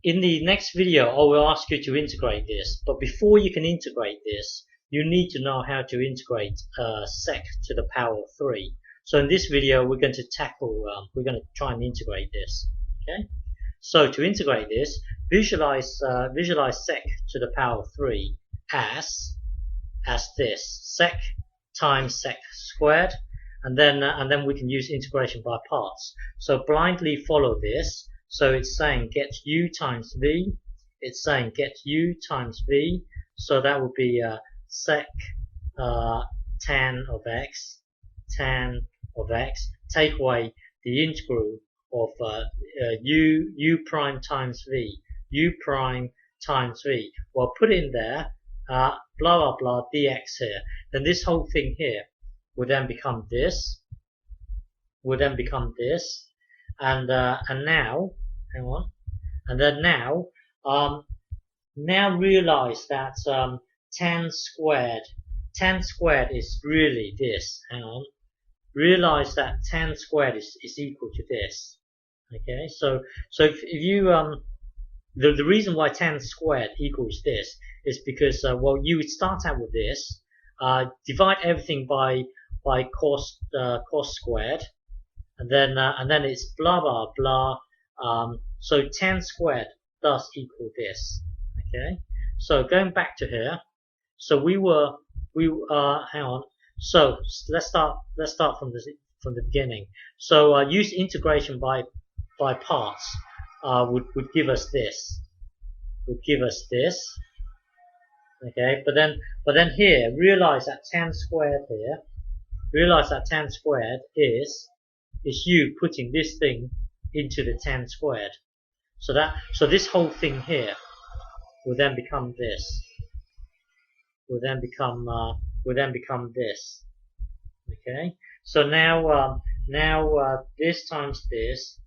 in the next video, I will ask you to integrate this. But before you can integrate this, you need to know how to integrate sec to the power of 3. So in this video, we're going to we're going to try and integrate this. Okay. So to integrate this, visualize sec to the power of 3 as this, sec times sec squared, and then we can use integration by parts. So blindly follow this. So it's saying get u times v. It's saying get u times v. So that would be sec tan of x, take away the integral of u prime times v, u prime times v. Well, put in there blah blah blah dx here. Then this whole thing here will then become this. And now, hang on, and then now realize that tan squared is really this. Hang on, realize that tan squared is equal to this. Okay, so if you the reason why tan squared equals this is because well, you would start out with this, divide everything by cos squared, and then it's blah blah blah. So tan squared does equal this. Okay, so going back to here, so hang on. So let's start from the beginning. So use integration by parts would give us this. Okay, but then here realize that tan squared here. Realize that tan squared is you putting this thing into the tan squared. So this whole thing here will then become this. Will then become this. Okay. So now this times this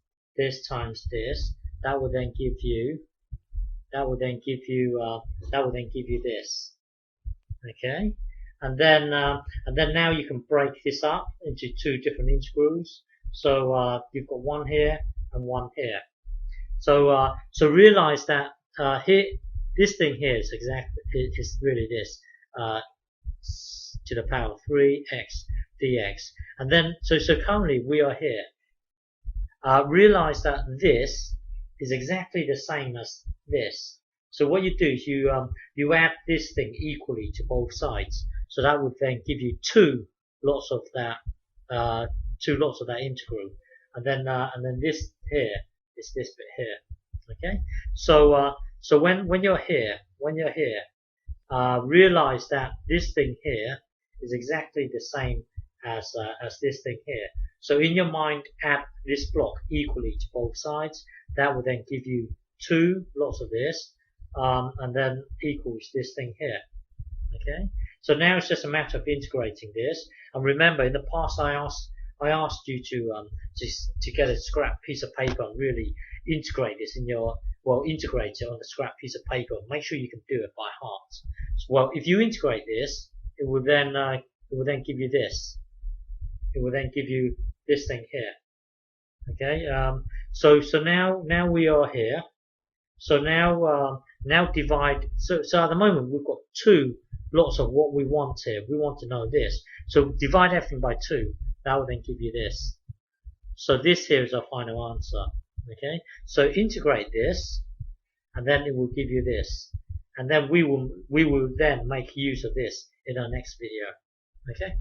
times this. That will then give you this. Okay. And then now you can break this up into two different integrals. So you've got one here and one here. So realize that here, this thing here is really this to the power of 3x dx. And then so currently we are here. Realize that this is exactly the same as this. So what you do is you add this thing equally to both sides. So that would then give you two lots of that integral, and then this here is this bit here. Okay. So when you're here, realize that this thing here is exactly the same as this thing here. So in your mind, add this block equally to both sides. That will then give you two lots of this, and then equals this thing here. Okay. So now it's just a matter of integrating this. And remember, in the past I asked you to get a scrap piece of paper and really integrate this in your, integrate it on a scrap piece of paper. Make sure you can do it by heart. So, well, if you integrate this, it will then give you this. It will then give you this thing here. Okay. So now we are here. So now divide. So at the moment we've got two lots of what we want here. We want to know this. So divide everything by 2. That will then give you this. So this here is our final answer. Okay. So integrate this, and then it will give you this. And then we will then make use of this in our next video. Okay.